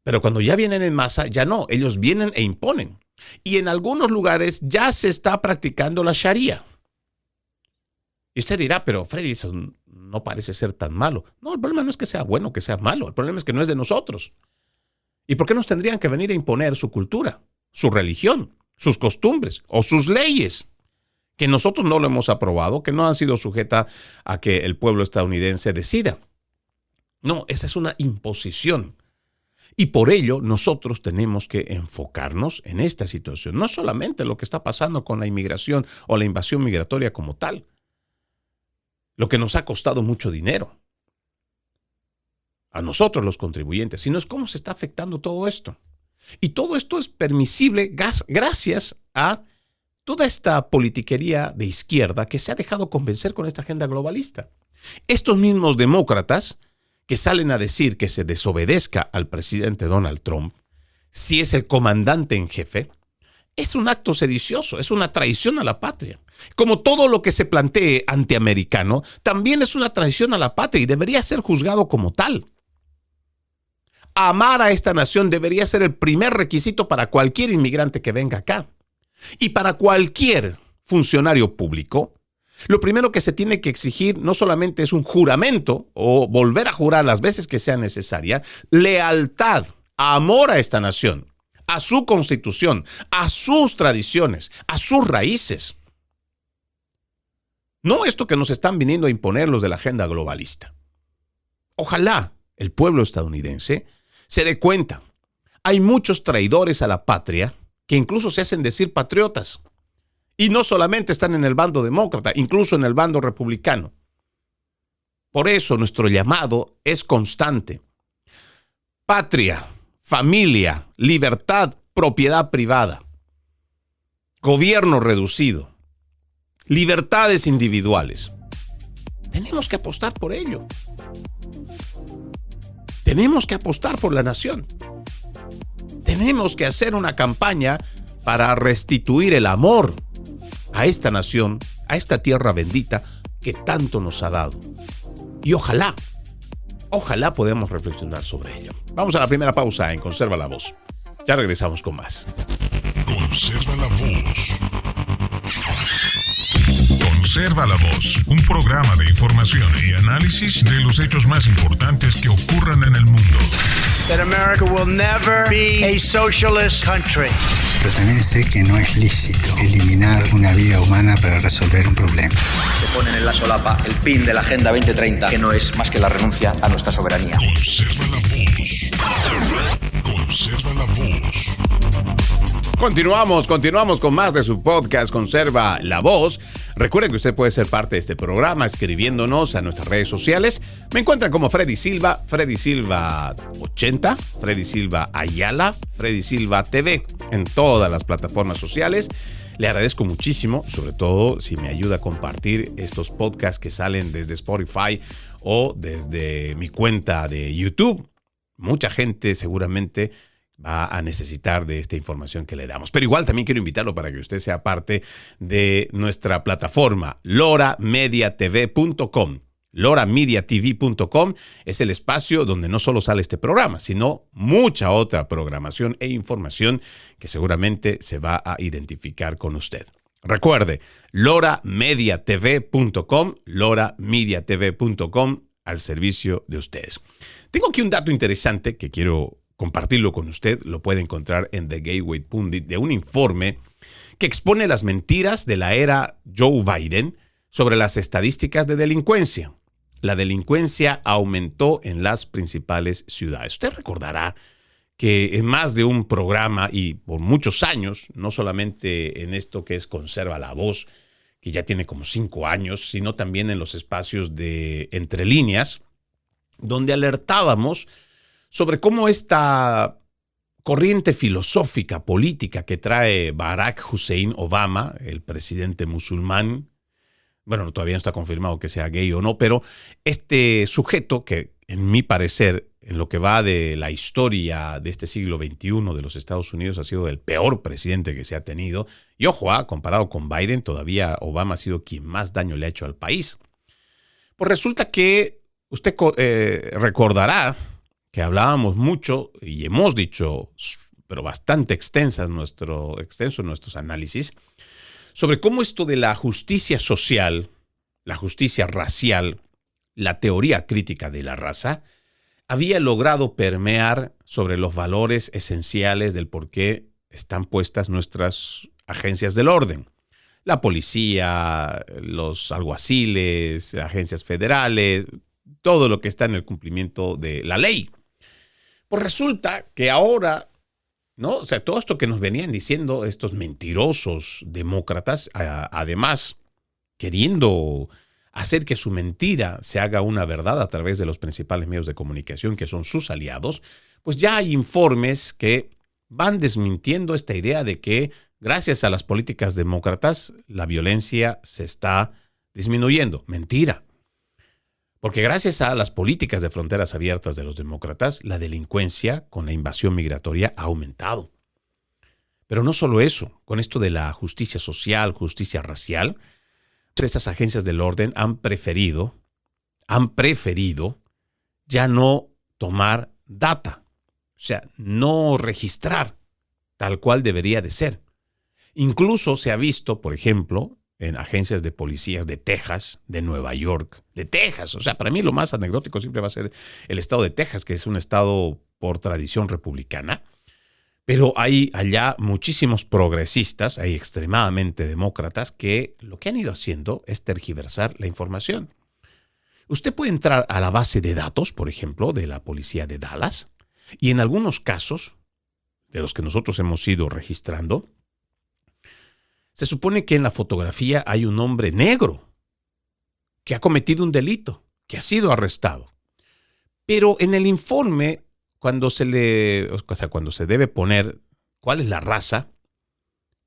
[SPEAKER 6] Pero cuando ya vienen en masa, ya no, ellos vienen e imponen. Y en algunos lugares ya se está practicando la Sharia. Y usted dirá, pero Freddy, eso no parece ser tan malo. No, el problema no es que sea bueno o que sea malo, el problema es que no es de nosotros. ¿Y por qué nos tendrían que venir a imponer su cultura, su religión, sus costumbres o sus leyes? Que nosotros no lo hemos aprobado, que no han sido sujetas a que el pueblo estadounidense decida. No, esa es una imposición. Y por ello nosotros tenemos que enfocarnos en esta situación. No solamente lo que está pasando con la inmigración o la invasión migratoria como tal. Lo que nos ha costado mucho dinero. A nosotros los contribuyentes. Sino es cómo se está afectando todo esto. Y todo esto es permisible gracias a toda esta politiquería de izquierda que se ha dejado convencer con esta agenda globalista. Estos mismos demócratas que salen a decir que se desobedezca al presidente Donald Trump, si es el comandante en jefe, es un acto sedicioso, es una traición a la patria. Como todo lo que se plantee antiamericano, también es una traición a la patria y debería ser juzgado como tal. Amar a esta nación debería ser el primer requisito para cualquier inmigrante que venga acá. Y para cualquier funcionario público, lo primero que se tiene que exigir no solamente es un juramento o volver a jurar las veces que sea necesaria, lealtad, amor a esta nación, a su constitución, a sus tradiciones, a sus raíces. No esto que nos están viniendo a imponer los de la agenda globalista. Ojalá el pueblo estadounidense se dé cuenta. Hay muchos traidores a la patria que incluso se hacen decir patriotas. Y no solamente están en el bando demócrata, incluso en el bando republicano. Por eso nuestro llamado es constante. patria, familia, libertad, propiedad privada, gobierno reducido, libertades individuales. Tenemos que apostar por ello. Tenemos que apostar por la nación. Tenemos que hacer una campaña para restituir el amor a esta nación, a esta tierra bendita que tanto nos ha dado. Y ojalá podamos reflexionar sobre ello. Vamos a la primera pausa en Conserva la Voz. Ya regresamos con más.
[SPEAKER 2] Conserva la Voz. Conserva la Voz, un programa de información y análisis de los hechos más importantes que ocurran en el mundo.
[SPEAKER 3] That America will never be a socialist country.
[SPEAKER 1] Pero también sé que no es lícito eliminar una vida humana para resolver un problema.
[SPEAKER 5] Se ponen en la solapa el PIN de la Agenda 2030, que no es más que la renuncia a nuestra soberanía.
[SPEAKER 2] Conserva la Voz. Conserva la Voz.
[SPEAKER 6] Continuamos con más de su podcast Conserva la Voz. Recuerden que usted puede ser parte de este programa escribiéndonos a nuestras redes sociales. Me encuentran como Freddy Silva 80, Freddy Silva Ayala, Freddy Silva TV en todas las plataformas sociales. Le agradezco muchísimo, sobre todo si me ayuda a compartir estos podcasts que salen desde Spotify o desde mi cuenta de YouTube. Mucha gente seguramente va a necesitar de esta información que le damos. Pero igual también quiero invitarlo para que usted sea parte de nuestra plataforma loramediatv.com. loramediatv.com es el espacio donde no solo sale este programa, sino mucha otra programación e información que seguramente se va a identificar con usted. Recuerde, loramediatv.com, loramediatv.com al servicio de ustedes. Tengo aquí un dato interesante que quiero compartirlo con usted. Lo puede encontrar en The Gateway Pundit, de un informe que expone las mentiras de la era Joe Biden sobre las estadísticas de delincuencia. La delincuencia aumentó en las principales ciudades. Usted recordará que en más de un programa y por muchos años, no solamente en esto que es Conserva la Voz, que ya tiene como 5 años, sino también en los espacios de Entre Líneas, donde alertábamos sobre cómo esta corriente filosófica política que trae Barack Hussein Obama, el presidente musulmán, bueno, todavía no está confirmado que sea gay o no, pero este sujeto que, en mi parecer, en lo que va de la historia de este siglo XXI de los Estados Unidos, ha sido el peor presidente que se ha tenido. Y ojo, comparado con Biden, todavía Obama ha sido quien más daño le ha hecho al país. Pues resulta que usted recordará que hablábamos mucho y hemos dicho, pero bastante extenso en nuestros análisis, sobre cómo esto de la justicia social, la justicia racial, la teoría crítica de la raza, había logrado permear sobre los valores esenciales del por qué están puestas nuestras agencias del orden. La policía, los alguaciles, agencias federales, todo lo que está en el cumplimiento de la ley. Pues resulta que ahora, ¿no? O sea, todo esto que nos venían diciendo estos mentirosos demócratas, además queriendo hacer que su mentira se haga una verdad a través de los principales medios de comunicación que son sus aliados, pues ya hay informes que van desmintiendo esta idea de que gracias a las políticas demócratas la violencia se está disminuyendo. Mentira. Porque gracias a las políticas de fronteras abiertas de los demócratas, la delincuencia con la invasión migratoria ha aumentado. Pero no solo eso, con esto de la justicia social, justicia racial, estas agencias del orden han preferido ya no tomar data, o sea, no registrar tal cual debería de ser. Incluso se ha visto, por ejemplo, en agencias de policías de Texas, de Nueva York, de Texas. O sea, para mí lo más anecdótico siempre va a ser el estado de Texas, que es un estado por tradición republicana. Pero hay allá muchísimos progresistas, hay extremadamente demócratas que lo que han ido haciendo es tergiversar la información. Usted puede entrar a la base de datos, por ejemplo, de la policía de Dallas, y en algunos casos, de los que nosotros hemos ido registrando, se supone que en la fotografía hay un hombre negro que ha cometido un delito, que ha sido arrestado. Pero en el informe cuando se debe poner cuál es la raza,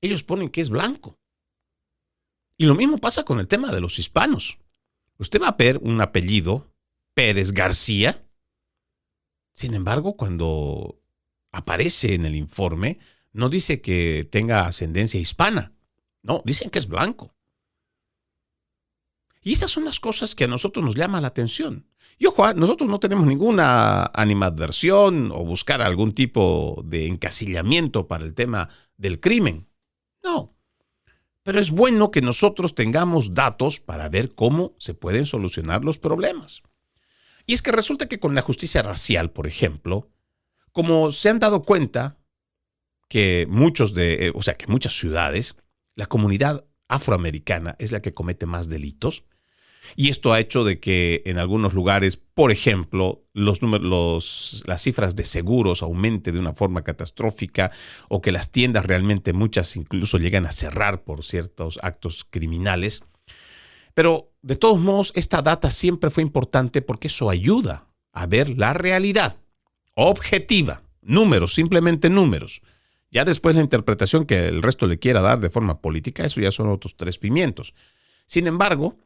[SPEAKER 6] ellos ponen que es blanco. Y lo mismo pasa con el tema de los hispanos. Usted va a ver un apellido, Pérez García. Sin embargo, cuando aparece en el informe, no dice que tenga ascendencia hispana. No, dicen que es blanco. Y esas son las cosas que a nosotros nos llaman la atención. Y ojo, nosotros no tenemos ninguna animadversión o buscar algún tipo de encasillamiento para el tema del crimen. No. Pero es bueno que nosotros tengamos datos para ver cómo se pueden solucionar los problemas. Y es que resulta que con la justicia racial, por ejemplo, como se han dado cuenta que muchas ciudades, la comunidad afroamericana es la que comete más delitos. Y esto ha hecho de que en algunos lugares, por ejemplo, las cifras de seguros aumenten de una forma catastrófica, o que las tiendas realmente muchas incluso llegan a cerrar por ciertos actos criminales. Pero de todos modos, esta data siempre fue importante porque eso ayuda a ver la realidad objetiva. Números, simplemente números. Ya después la interpretación que el resto le quiera dar de forma política, eso ya son otros 3 pimientos. Sin embargo,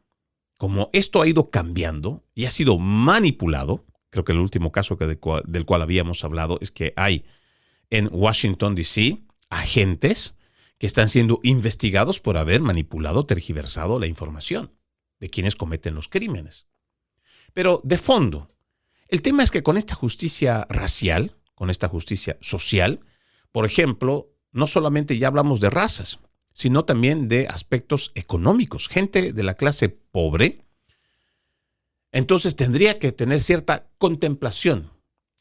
[SPEAKER 6] como esto ha ido cambiando y ha sido manipulado, creo que el último caso del cual habíamos hablado es que hay en Washington, D.C., agentes que están siendo investigados por haber manipulado, tergiversado la información de quienes cometen los crímenes. Pero de fondo, el tema es que con esta justicia racial, con esta justicia social, por ejemplo, no solamente ya hablamos de razas, sino también de aspectos económicos. Gente de la clase pobre, entonces tendría que tener cierta contemplación,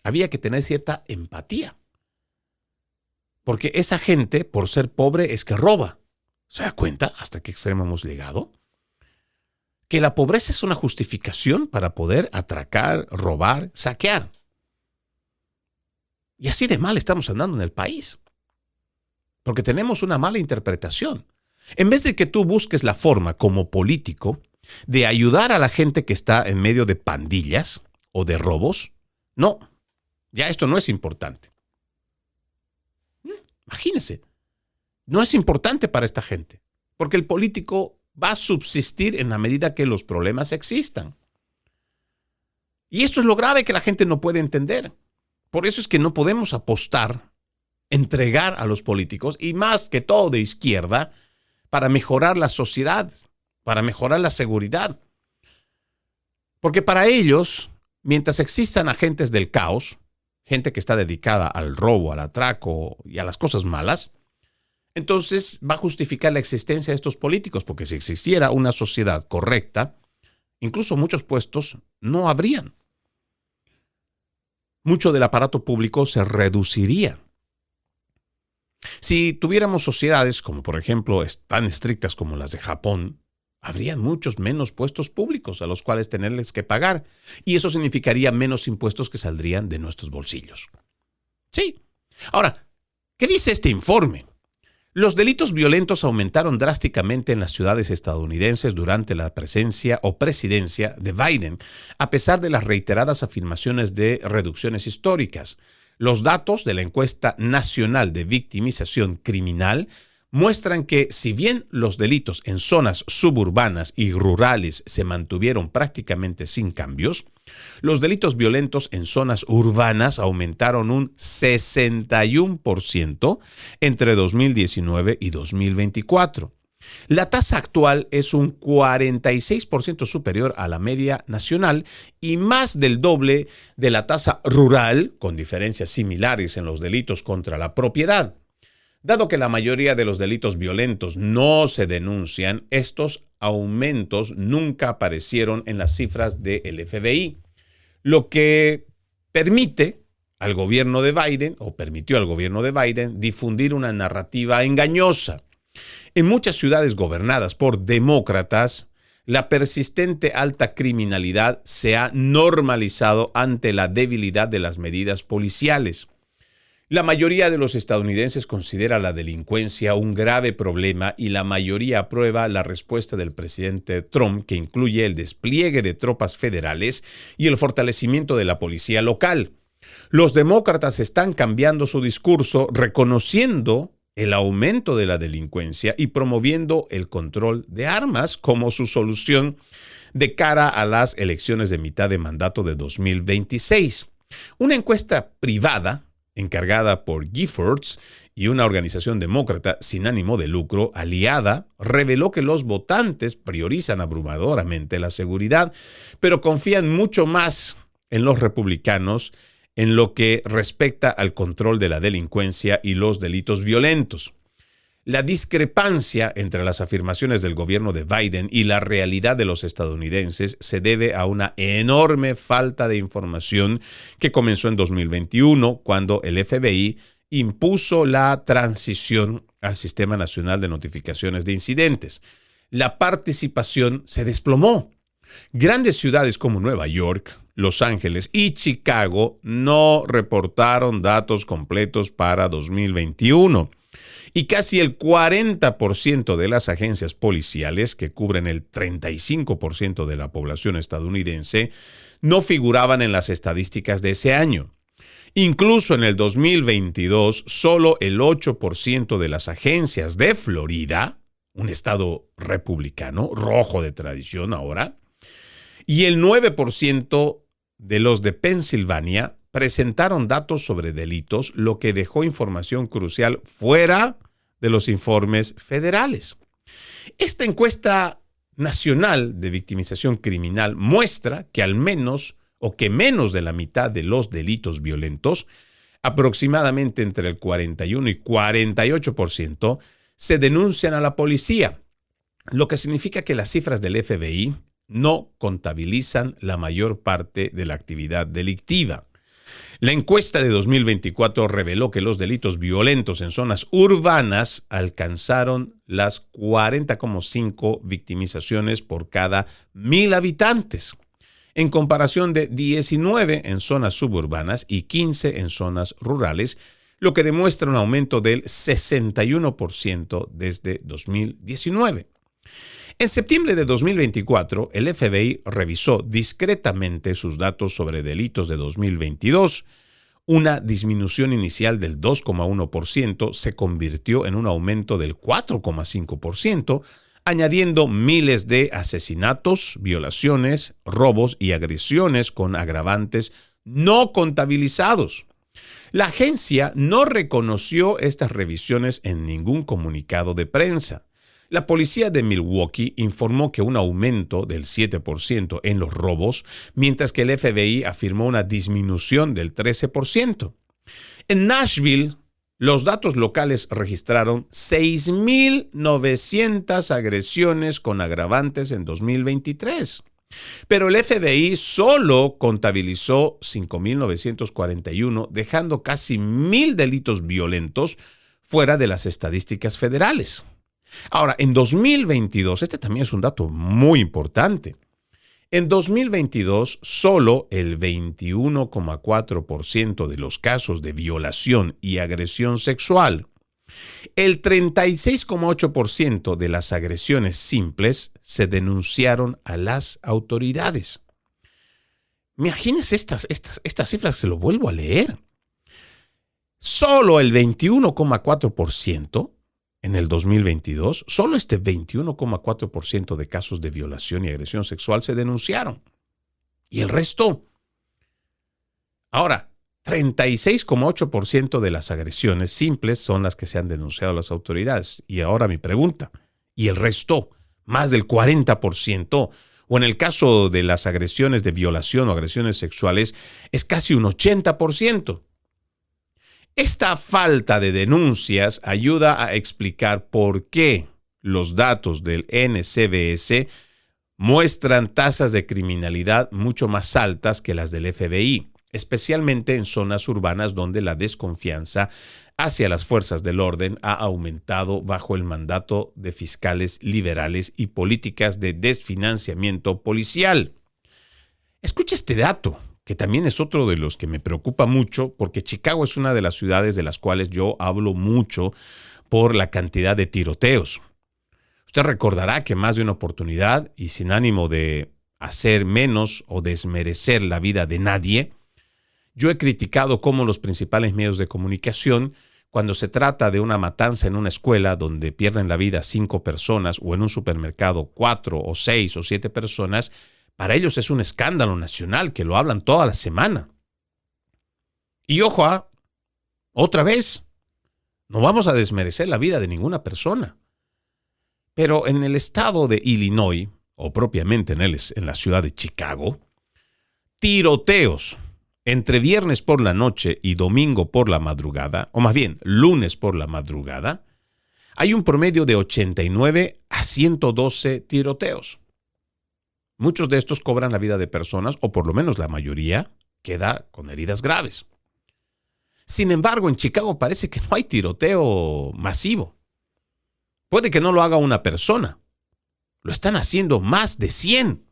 [SPEAKER 6] había que tener cierta empatía. Porque esa gente, por ser pobre, es que roba. ¿Se da cuenta hasta qué extremo hemos llegado? Que la pobreza es una justificación para poder atracar, robar, saquear. Y así de mal estamos andando en el país. Porque tenemos una mala interpretación. En vez de que tú busques la forma como político de ayudar a la gente que está en medio de pandillas o de robos, no, ya esto no es importante. Imagínense, no es importante para esta gente, porque el político va a subsistir en la medida que los problemas existan. Y esto es lo grave que la gente no puede entender. Por eso es que no podemos apostar, entregar a los políticos, y más que todo de izquierda, para mejorar la sociedad, para mejorar la seguridad. Porque para ellos, mientras existan agentes del caos, gente que está dedicada al robo, al atraco y a las cosas malas, entonces va a justificar la existencia de estos políticos, porque si existiera una sociedad correcta, incluso muchos puestos no habrían. Mucho del aparato público se reduciría. Si tuviéramos sociedades como por ejemplo tan estrictas como las de Japón, habrían muchos menos puestos públicos a los cuales tenerles que pagar, y eso significaría menos impuestos que saldrían de nuestros bolsillos. Sí. Ahora, ¿qué dice este informe? Los delitos violentos aumentaron drásticamente en las ciudades estadounidenses durante la presencia o presidencia de Biden, a pesar de las reiteradas afirmaciones de reducciones históricas. Los datos de la encuesta nacional de victimización criminal muestran que, si bien los delitos en zonas suburbanas y rurales se mantuvieron prácticamente sin cambios, los delitos violentos en zonas urbanas aumentaron un 61% entre 2019 y 2024. La tasa actual es un 46% superior a la media nacional y más del doble de la tasa rural, con diferencias similares en los delitos contra la propiedad. Dado que la mayoría de los delitos violentos no se denuncian, estos aumentos nunca aparecieron en las cifras del FBI, lo que permitió al gobierno de Biden difundir una narrativa engañosa. En muchas ciudades gobernadas por demócratas, la persistente alta criminalidad se ha normalizado ante la debilidad de las medidas policiales. La mayoría de los estadounidenses considera la delincuencia un grave problema y la mayoría aprueba la respuesta del presidente Trump, que incluye el despliegue de tropas federales y el fortalecimiento de la policía local. Los demócratas están cambiando su discurso, reconociendo el aumento de la delincuencia y promoviendo el control de armas como su solución de cara a las elecciones de mitad de mandato de 2026. Una encuesta privada encargada por Giffords y una organización demócrata sin ánimo de lucro aliada reveló que los votantes priorizan abrumadoramente la seguridad, pero confían mucho más en los republicanos en lo que respecta al control de la delincuencia y los delitos violentos. La discrepancia entre las afirmaciones del gobierno de Biden y la realidad de los estadounidenses se debe a una enorme falta de información que comenzó en 2021, cuando el FBI impuso la transición al Sistema Nacional de Notificaciones de Incidentes. La participación se desplomó. Grandes ciudades como Nueva York, Los Ángeles y Chicago no reportaron datos completos para 2021. Y casi el 40% de las agencias policiales, que cubren el 35% de la población estadounidense, no figuraban en las estadísticas de ese año. Incluso en el 2022, solo el 8% de las agencias de Florida, un estado republicano, rojo de tradición ahora, y el 9% de los de Pensilvania presentaron datos sobre delitos, lo que dejó información crucial fuera de los informes federales. Esta encuesta nacional de victimización criminal muestra que menos de la mitad de los delitos violentos, aproximadamente entre el 41 y 48%, se denuncian a la policía, lo que significa que las cifras del FBI no contabilizan la mayor parte de la actividad delictiva. La encuesta de 2024 reveló que los delitos violentos en zonas urbanas alcanzaron las 40,5 victimizaciones por cada 1,000 habitantes, en comparación de 19 en zonas suburbanas y 15 en zonas rurales, lo que demuestra un aumento del 61% desde 2019. En septiembre de 2024, el FBI revisó discretamente sus datos sobre delitos de 2022. Una disminución inicial del 2,1% se convirtió en un aumento del 4,5%, añadiendo miles de asesinatos, violaciones, robos y agresiones con agravantes no contabilizados. La agencia no reconoció estas revisiones en ningún comunicado de prensa. La policía de Milwaukee informó que un aumento del 7% en los robos, mientras que el FBI afirmó una disminución del 13%. En Nashville, los datos locales registraron 6,900 agresiones con agravantes en 2023. Pero el FBI solo contabilizó 5,941, dejando casi 1,000 delitos violentos fuera de las estadísticas federales. Ahora, en 2022, este también es un dato muy importante. En 2022, solo el 21,4% de los casos de violación y agresión sexual, el 36,8% de las agresiones simples se denunciaron a las autoridades. Imagínense estas cifras, se lo vuelvo a leer. Solo el 21,4% en el 2022, solo este 21,4% de casos de violación y agresión sexual se denunciaron. ¿Y el resto? Ahora, 36,8% de las agresiones simples son las que se han denunciado a las autoridades. Y ahora mi pregunta, ¿y el resto? Más del 40%. O en el caso de las agresiones de violación o agresiones sexuales, es casi un 80%. Esta falta de denuncias ayuda a explicar por qué los datos del NCBS muestran tasas de criminalidad mucho más altas que las del FBI, especialmente en zonas urbanas donde la desconfianza hacia las fuerzas del orden ha aumentado bajo el mandato de fiscales liberales y políticas de desfinanciamiento policial. Escucha este dato, que también es otro de los que me preocupa mucho, porque Chicago es una de las ciudades de las cuales yo hablo mucho por la cantidad de tiroteos. Usted recordará que más de una oportunidad, y sin ánimo de hacer menos o desmerecer la vida de nadie, Yo he criticado cómo los principales medios de comunicación, cuando se trata de una matanza en una escuela donde pierden la vida 5 personas o en un supermercado 4 o 6 o 7 personas, para ellos es un escándalo nacional que lo hablan toda la semana. Y ojo, otra vez, no vamos a desmerecer la vida de ninguna persona. Pero en el estado de Illinois, o propiamente en la ciudad de Chicago, tiroteos entre viernes por la noche y domingo por la madrugada, o más bien lunes por la madrugada, hay un promedio de 89 a 112 tiroteos. Muchos de estos cobran la vida de personas, o por lo menos la mayoría queda con heridas graves. Sin embargo, en Chicago parece que no hay tiroteo masivo. Puede que no lo haga una persona. Lo están haciendo más de 100.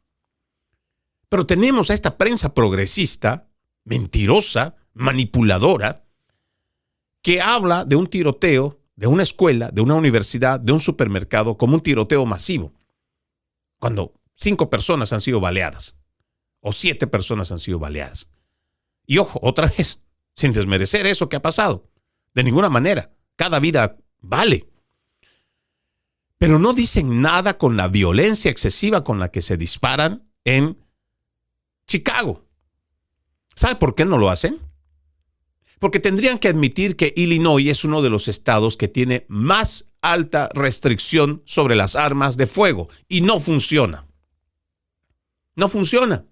[SPEAKER 6] Pero tenemos a esta prensa progresista, mentirosa, manipuladora, que habla de un tiroteo, de una escuela, de una universidad, de un supermercado, como un tiroteo masivo. Cuando 5 personas han sido baleadas, o 7 personas han sido baleadas. Y ojo, otra vez, sin desmerecer eso que ha pasado. De ninguna manera. Cada vida vale. Pero no dicen nada con la violencia excesiva con la que se disparan en Chicago. ¿Sabe por qué no lo hacen? Porque tendrían que admitir que Illinois es uno de los estados que tiene más alta restricción sobre las armas de fuego. Y no funciona. No funciona.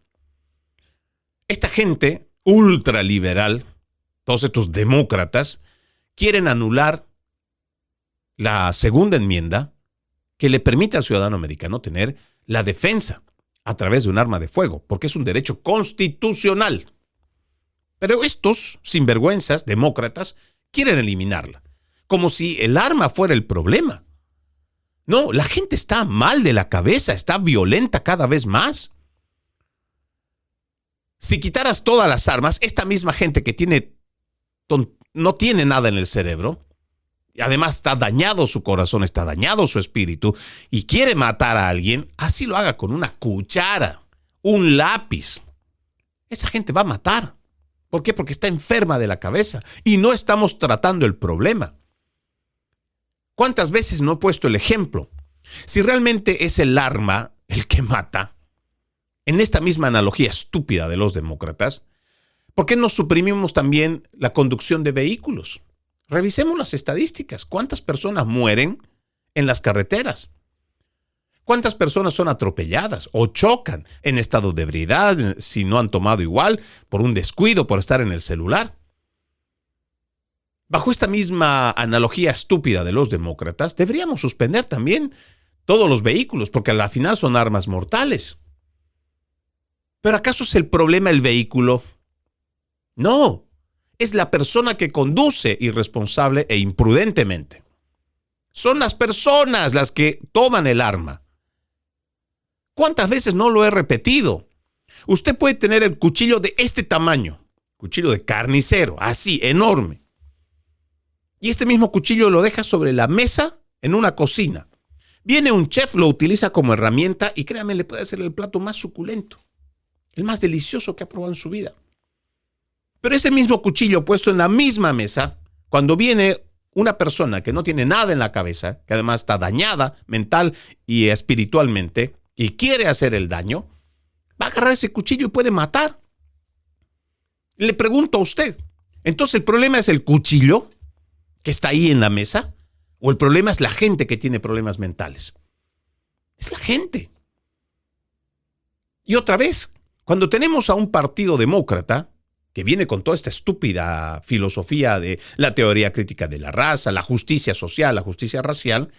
[SPEAKER 6] Esta gente ultraliberal, todos estos demócratas, quieren anular la segunda enmienda que le permite al ciudadano americano tener la defensa a través de un arma de fuego, porque es un derecho constitucional. Pero estos sinvergüenzas demócratas quieren eliminarla, como si el arma fuera el problema. No, la gente está mal de la cabeza, está violenta cada vez más. Si quitaras todas las armas, esta misma gente que no tiene nada en el cerebro, además está dañado su corazón, está dañado su espíritu y quiere matar a alguien, así lo haga con una cuchara, un lápiz. Esa gente va a matar. ¿Por qué? Porque está enferma de la cabeza y no estamos tratando el problema. ¿Cuántas veces no he puesto el ejemplo? Si realmente es el arma el que mata, en esta misma analogía estúpida de los demócratas, ¿por qué no suprimimos también la conducción de vehículos? Revisemos las estadísticas. ¿Cuántas personas mueren en las carreteras? ¿Cuántas personas son atropelladas o chocan en estado de ebriedad, si no han tomado igual, por un descuido, por estar en el celular? Bajo esta misma analogía estúpida de los demócratas, deberíamos suspender también todos los vehículos, porque al final son armas mortales. ¿Pero acaso es el problema el vehículo? No, es la persona que conduce irresponsable e imprudentemente. Son las personas las que toman el arma. ¿Cuántas veces no lo he repetido? Usted puede tener el cuchillo de este tamaño, cuchillo de carnicero, así, enorme. Y este mismo cuchillo lo deja sobre la mesa en una cocina. Viene un chef, lo utiliza como herramienta y créame, le puede hacer el plato más suculento, el más delicioso que ha probado en su vida. Pero ese mismo cuchillo puesto en la misma mesa, cuando viene una persona que no tiene nada en la cabeza, que además está dañada mental y espiritualmente, y quiere hacer el daño, va a agarrar ese cuchillo y puede matar. Le pregunto a usted, ¿entonces el problema es el cuchillo que está ahí en la mesa? ¿O el problema es la gente que tiene problemas mentales? Es la gente. Y otra vez, cuando tenemos a un partido demócrata que viene con toda esta estúpida filosofía de la teoría crítica de la raza, la justicia social, la justicia racial,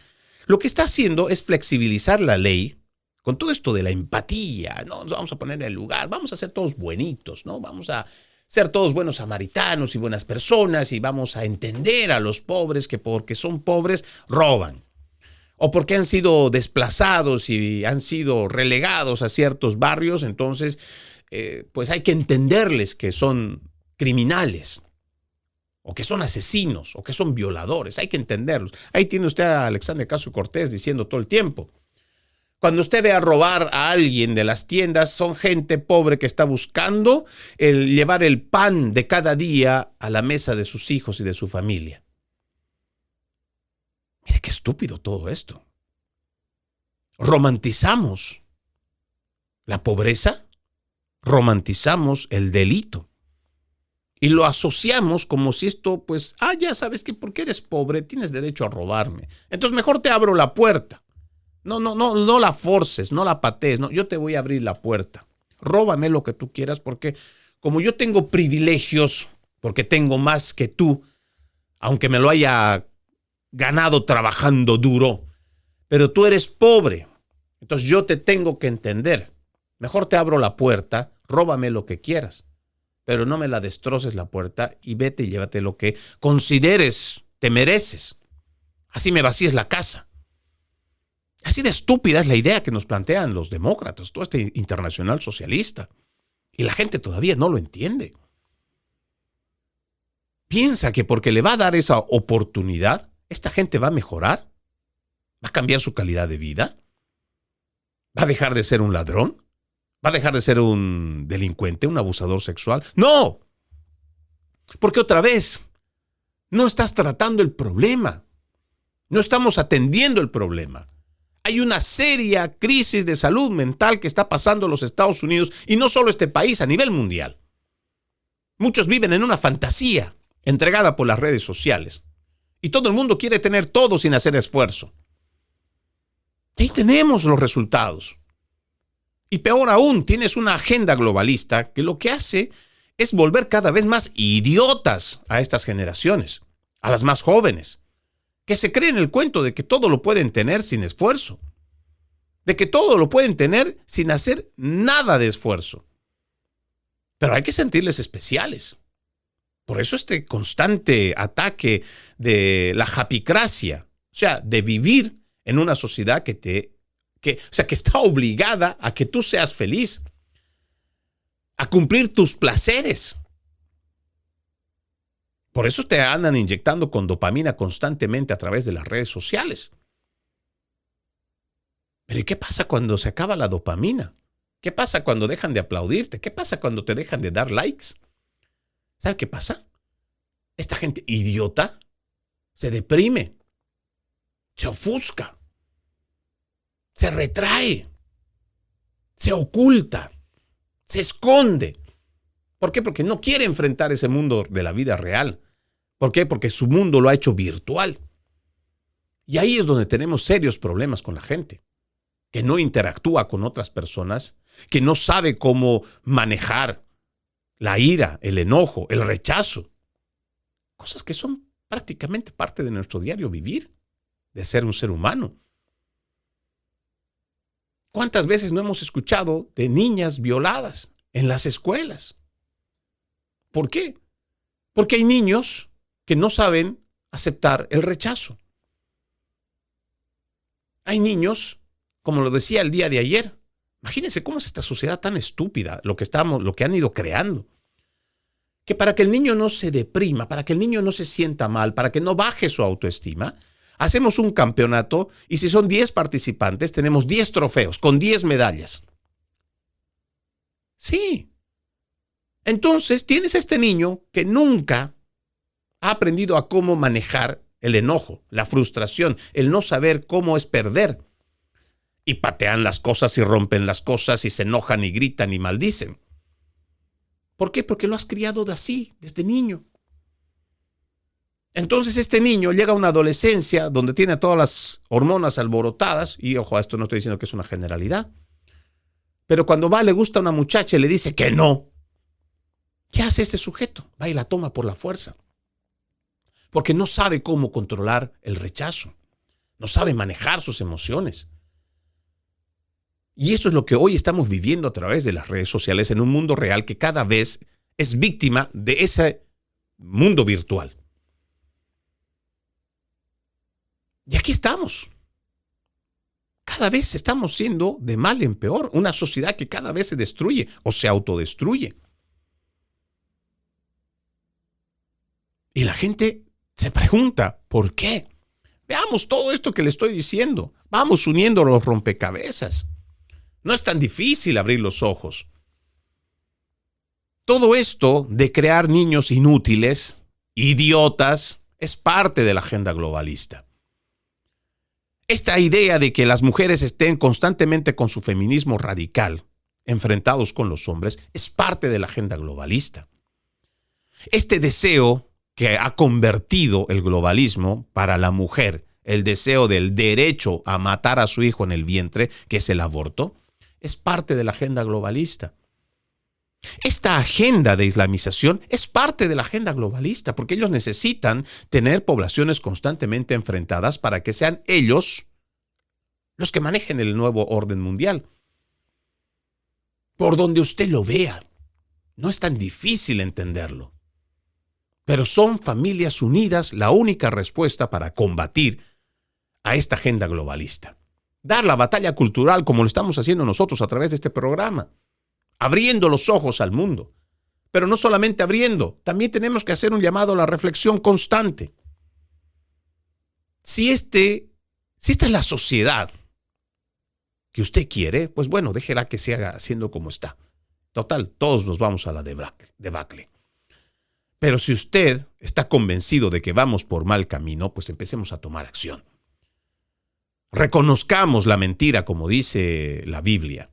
[SPEAKER 6] lo que está haciendo es flexibilizar la ley con todo esto de la empatía. No nos vamos a poner en el lugar, vamos a ser todos buenitos, ¿no? Vamos a ser todos buenos samaritanos y buenas personas y vamos a entender a los pobres que porque son pobres roban. O porque han sido desplazados y han sido relegados a ciertos barrios, entonces pues hay que entenderles que son criminales, o que son asesinos, o que son violadores, hay que entenderlos. Ahí tiene usted a Alexandria Ocasio-Cortez diciendo todo el tiempo, Cuando usted ve a robar a alguien de las tiendas, son gente pobre que está buscando llevar el pan de cada día a la mesa de sus hijos y de su familia. Mire qué estúpido todo esto. Romantizamos la pobreza, romantizamos el delito y lo asociamos como si esto, pues, ya sabes que porque eres pobre tienes derecho a robarme. Entonces mejor te abro la puerta. No la forces, no la patees, no, yo te voy a abrir la puerta. Róbame lo que tú quieras porque como yo tengo privilegios, porque tengo más que tú, aunque me lo haya ganado trabajando duro, pero tú eres pobre, entonces yo te tengo que entender. Mejor te abro la puerta, róbame lo que quieras, pero no me la destroces la puerta y vete y llévate lo que consideres te mereces. Así me vacíes la casa. Así de estúpida es la idea que nos plantean los demócratas, todo este internacional socialista. Y la gente todavía no lo entiende. Piensa que porque le va a dar esa oportunidad, esta gente va a mejorar, va a cambiar su calidad de vida, va a dejar de ser un ladrón, va a dejar de ser un delincuente, un abusador sexual. ¡No! Porque otra vez, no estás tratando el problema. No estamos atendiendo el problema. Hay una seria crisis de salud mental que está pasando en los Estados Unidos y no solo este país, a nivel mundial. Muchos viven en una fantasía entregada por las redes sociales y todo el mundo quiere tener todo sin hacer esfuerzo. Y ahí tenemos los resultados. Y peor aún, tienes una agenda globalista que lo que hace es volver cada vez más idiotas a estas generaciones, a las más jóvenes, que se creen el cuento de que todo lo pueden tener sin esfuerzo, de que todo lo pueden tener sin hacer nada de esfuerzo. Pero hay que sentirles especiales. Por eso este constante ataque de la japicracia, o sea, de vivir en una sociedad que está obligada a que tú seas feliz, a cumplir tus placeres. Por eso te andan inyectando con dopamina constantemente a través de las redes sociales. Pero ¿y qué pasa cuando se acaba la dopamina? ¿Qué pasa cuando dejan de aplaudirte? ¿Qué pasa cuando te dejan de dar likes? ¿Sabe qué pasa? Esta gente idiota se deprime, se ofusca, se retrae, se oculta, se esconde. ¿Por qué? Porque no quiere enfrentar ese mundo de la vida real. ¿Por qué? Porque su mundo lo ha hecho virtual. Y ahí es donde tenemos serios problemas con la gente, que no interactúa con otras personas, que no sabe cómo manejar la ira, el enojo, el rechazo. Cosas que son prácticamente parte de nuestro diario vivir, de ser un ser humano. ¿Cuántas veces no hemos escuchado de niñas violadas en las escuelas? ¿Por qué? Porque hay niños que no saben aceptar el rechazo. Hay niños, como lo decía el día de ayer, imagínense cómo es esta sociedad tan estúpida, lo que han ido creando. Que para que el niño no se deprima, para que el niño no se sienta mal, para que no baje su autoestima, hacemos un campeonato y si son 10 participantes, tenemos 10 trofeos con 10 medallas. Sí. Entonces tienes a este niño que nunca ha aprendido a cómo manejar el enojo, la frustración, el no saber cómo es perder. Y patean las cosas y rompen las cosas y se enojan y gritan y maldicen. ¿Por qué? Porque lo has criado de así, desde niño. Entonces este niño llega a una adolescencia donde tiene todas las hormonas alborotadas, y ojo, a esto no estoy diciendo que es una generalidad, pero cuando le gusta a una muchacha y le dice que no, ¿qué hace este sujeto? Va y la toma por la fuerza. Porque no sabe cómo controlar el rechazo. No sabe manejar sus emociones. Y eso es lo que hoy estamos viviendo a través de las redes sociales en un mundo real que cada vez es víctima de ese mundo virtual. Y aquí estamos. Cada vez estamos siendo de mal en peor. Una sociedad que cada vez se destruye o se autodestruye. Y la gente se pregunta, ¿por qué? Veamos todo esto que le estoy diciendo. Vamos uniendo los rompecabezas. No es tan difícil abrir los ojos. Todo esto de crear niños inútiles, idiotas, es parte de la agenda globalista. Esta idea de que las mujeres estén constantemente con su feminismo radical, enfrentados con los hombres, es parte de la agenda globalista. Este deseo que ha convertido el globalismo para la mujer, el deseo del derecho a matar a su hijo en el vientre, que es el aborto, es parte de la agenda globalista. Esta agenda de islamización es parte de la agenda globalista, porque ellos necesitan tener poblaciones constantemente enfrentadas para que sean ellos los que manejen el nuevo orden mundial. Por donde usted lo vea, no es tan difícil entenderlo. Pero son familias unidas la única respuesta para combatir a esta agenda globalista. Dar la batalla cultural como lo estamos haciendo nosotros a través de este programa. Abriendo los ojos al mundo. Pero no solamente abriendo, también tenemos que hacer un llamado a la reflexión constante. Si esta es la sociedad que usted quiere, pues bueno, déjela que se haga siendo como está. Total, todos nos vamos a la debacle. Pero si usted está convencido de que vamos por mal camino, pues empecemos a tomar acción. Reconozcamos la mentira, como dice la Biblia.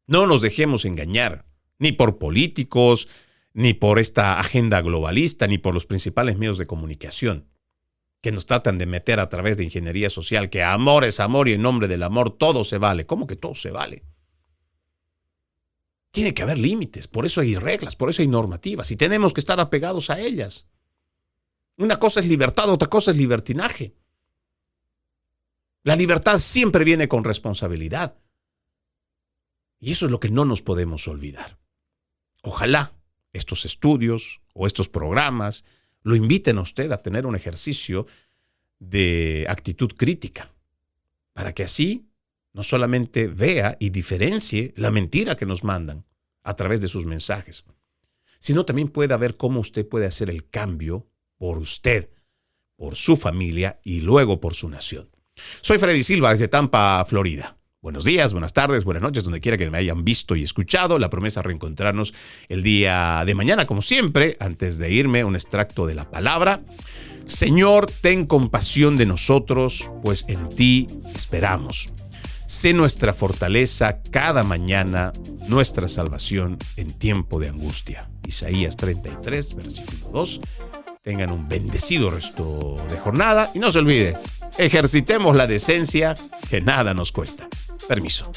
[SPEAKER 6] No nos dejemos engañar, ni por políticos, ni por esta agenda globalista, ni por los principales medios de comunicación, que nos tratan de meter a través de ingeniería social, que amor es amor y en nombre del amor todo se vale. ¿Cómo que todo se vale? Tiene que haber límites, por eso hay reglas, por eso hay normativas y tenemos que estar apegados a ellas. Una cosa es libertad, otra cosa es libertinaje. La libertad siempre viene con responsabilidad. Y eso es lo que no nos podemos olvidar. Ojalá estos estudios o estos programas lo inviten a usted a tener un ejercicio de actitud crítica, para que así no solamente vea y diferencie la mentira que nos mandan a través de sus mensajes, sino también pueda ver cómo usted puede hacer el cambio por usted, por su familia y luego por su nación. Soy Freddy Silva desde Tampa, Florida. Buenos días, buenas tardes, buenas noches, donde quiera que me hayan visto y escuchado. La promesa es reencontrarnos el día de mañana, como siempre. Antes de irme, un extracto de la palabra. Señor, ten compasión de nosotros, pues en ti esperamos. Sé nuestra fortaleza cada mañana, nuestra salvación en tiempo de angustia. Isaías 33, versículo 2. Tengan un bendecido resto de jornada y no se olvide, ejercitemos la decencia que nada nos cuesta. Permiso.